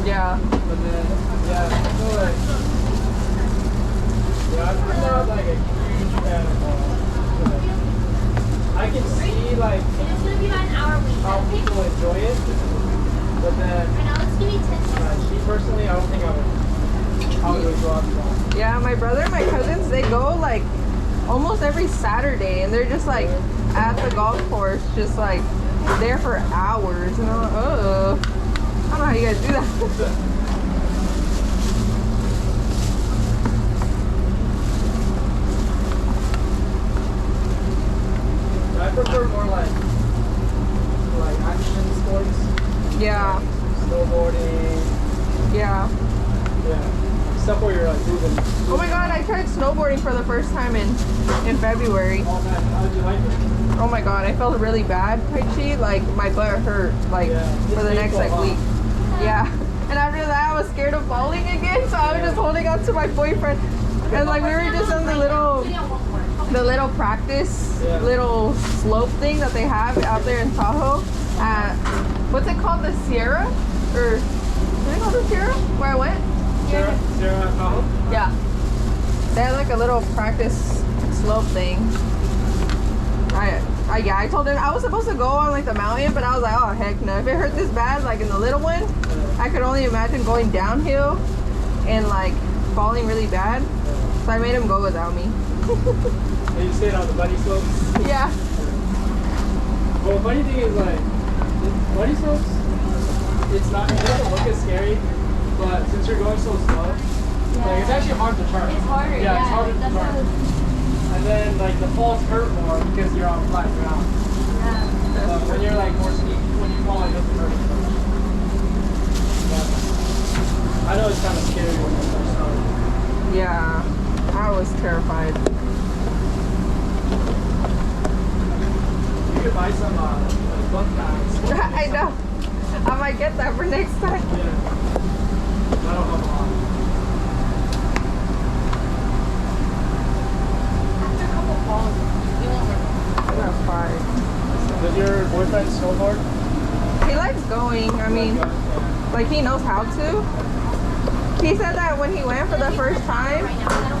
Yeah. But then, yeah, I feel like, yeah, I'm not like a huge fan of I can see like how people enjoy it, but then me personally, I don't think I would go out to that. Yeah, my brother and my cousins, they go like almost every Saturday, and they're just like at the golf course, just like there for hours, and I'm like, oh, I don't know how you guys do that. I prefer more like action sports. Yeah. Snowboarding. Yeah. Yeah. Stuff where you're like moving. Oh my god, I tried snowboarding for the first time in February. Oh man, how did you like it? Oh my god, I felt really bad, Taichi. Like my butt hurt like for the next like week. Yeah. And after that I was scared of falling again, so I was just holding on to my boyfriend. And like we were just on the little practice little slope thing that they have out there in Tahoe at, what's it called, the Sierra? Or is it called the Sierra where I went? Sierra Tahoe? Yeah. They had like a little practice slope thing. I told him I was supposed to go on like the mountain, but I was like, oh heck no. If it hurt this bad, like in the little one, I could only imagine going downhill and like falling really bad. So I made him go without me. And you stayed on the bunny slopes? Yeah. Well, the funny thing is like, bunny slopes, it doesn't look as scary, but since you're going so slow, like it's actually hard to turn. It's harder. Yeah, it's harder to turn. And then like the falls hurt more because you're on flat ground. Yeah. But when you're like more steep, when you fall, it doesn't hurt as much. Yeah. I know it's kind of scary when you first start. Yeah. I was terrified. You could buy some bunk bags. I know. I might get that for next time. Yeah. That'll help a lot. After a couple falls, you won't remember. I got 5. Does your boyfriend snowboard? He likes going. I mean, like he knows how to. He said that when he went for the first time,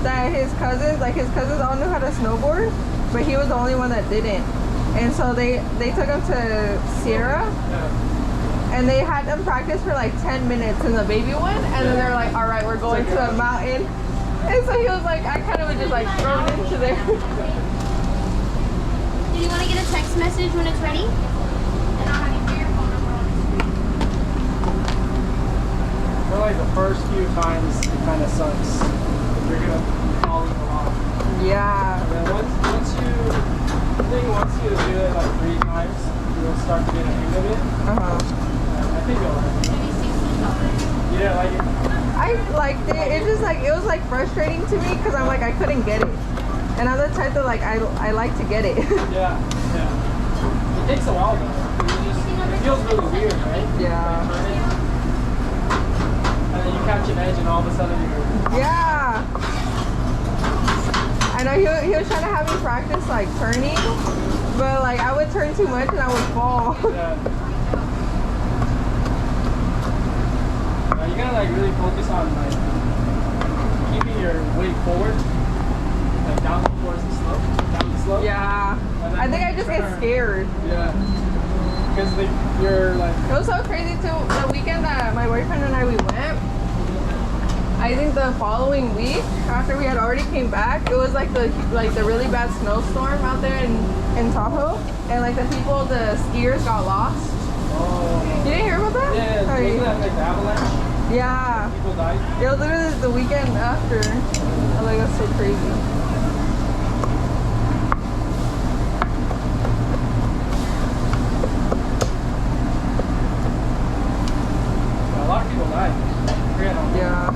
that his cousins all knew how to snowboard, but he was the only one that didn't. And so they took him to Sierra, and they had them practice for like 10 minutes in the baby one, and then they're like, all right, we're going to a mountain. And so he was like, I kind of was just like thrown into there. Do you want to get a text message when it's ready? And I'll have you put your phone number on the screen. I feel like the first few times it kind of sucks. You're gonna fall in a lot. Yeah. And then once you do it like 3 times, you'll start to get a hang of it. Uh-huh. I think you'll like it. Yeah, like it. I liked it. It's just like, it was like frustrating to me because I'm like, I couldn't get it. And I'm the type that like, I like to get it. Yeah. It takes a while though. It feels really weird, right? Yeah. And then you catch an edge and all of a sudden you're... Yeah. I know he was trying to have me practice like turning, but like I would turn too much and I would fall. Yeah. You gotta like really focus on like keeping your weight forward, like down towards the slope, down the slope. Yeah. I think I just get scared. Yeah. Because you're like... It was so crazy too. The weekend that my boyfriend and we went, I think the following week after we had already came back, it was like the really bad snowstorm out there in Tahoe, and like the skiers got lost. Oh. You didn't hear about that? Yeah, wasn't that like the avalanche? Yeah. People died? It was literally the weekend after. I was like, that's so crazy. A lot of people died. Yeah.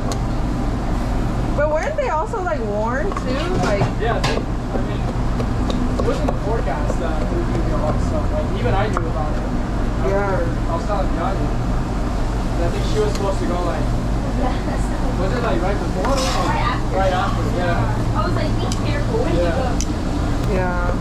But weren't they also like warned too? Like, yeah, I mean, it wasn't the forecast that there was going to be a lot of stuff. Like, even I knew about it. I was telling Bianca. I think she was supposed to go like, was it like right before? Right after. Right after, yeah. I was like, be careful. Where'd you go? yeah.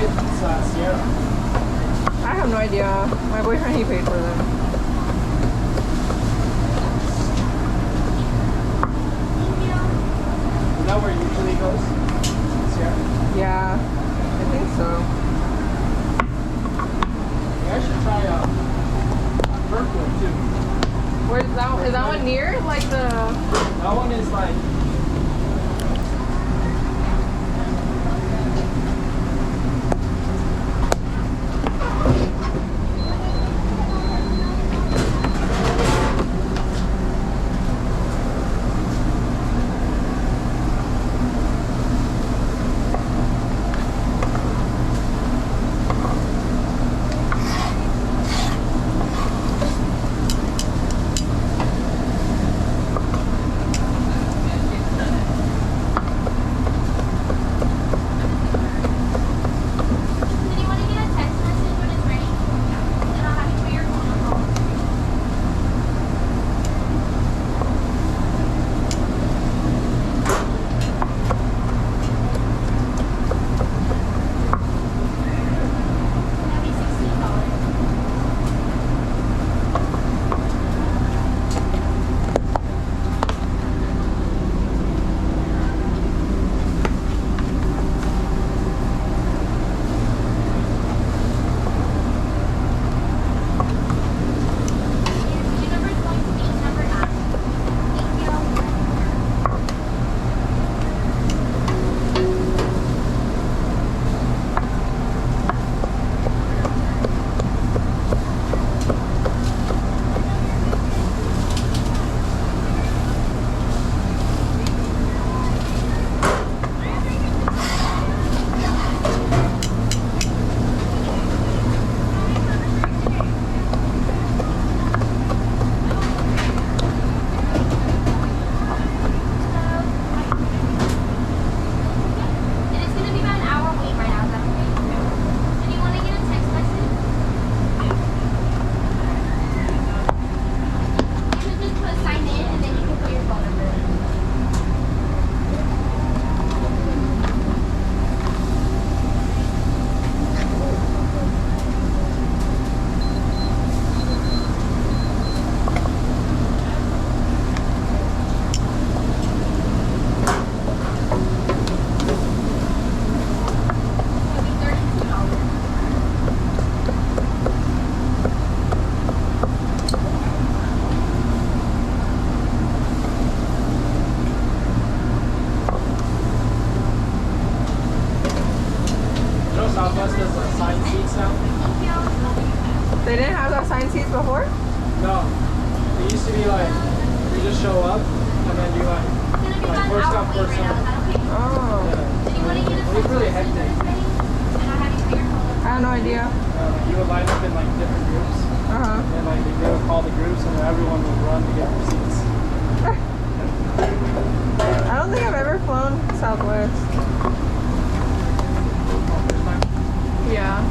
tickets Sierra? I have no idea. My boyfriend, he paid for them. Is that where it usually goes? Sierra? Yeah, I think so. Yeah, I should try Berkeley too. Where's that? Is that one near? Like the... That one is like... Southwest does assigned seats now? They didn't have assigned seats before? No. It used to be like, you just show up, and then you like first come, first served. Oh. Yeah. It's really hectic. I have no idea. You would line up in like different groups, Uh-huh. and like they would call the groups, and then everyone would run to get their seats. I don't think I've ever flown Southwest. Yeah.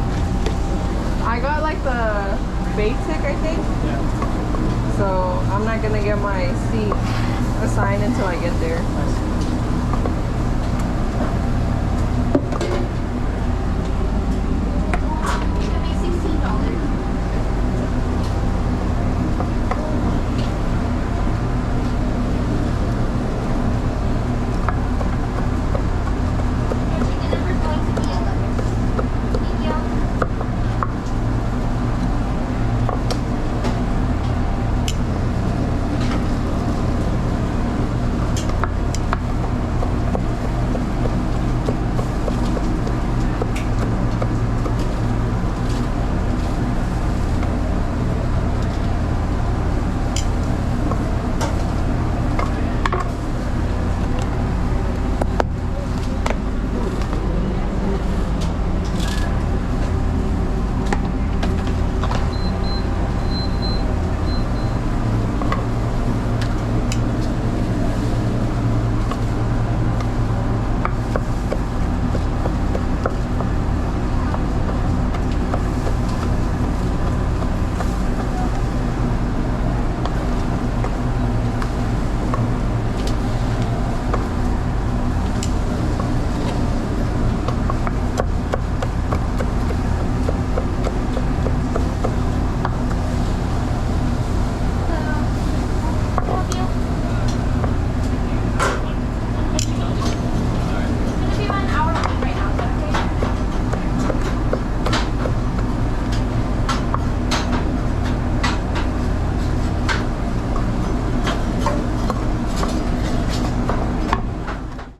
I got like the basic, I think. Yeah. So I'm not gonna get my seat assigned until I get there. Nice.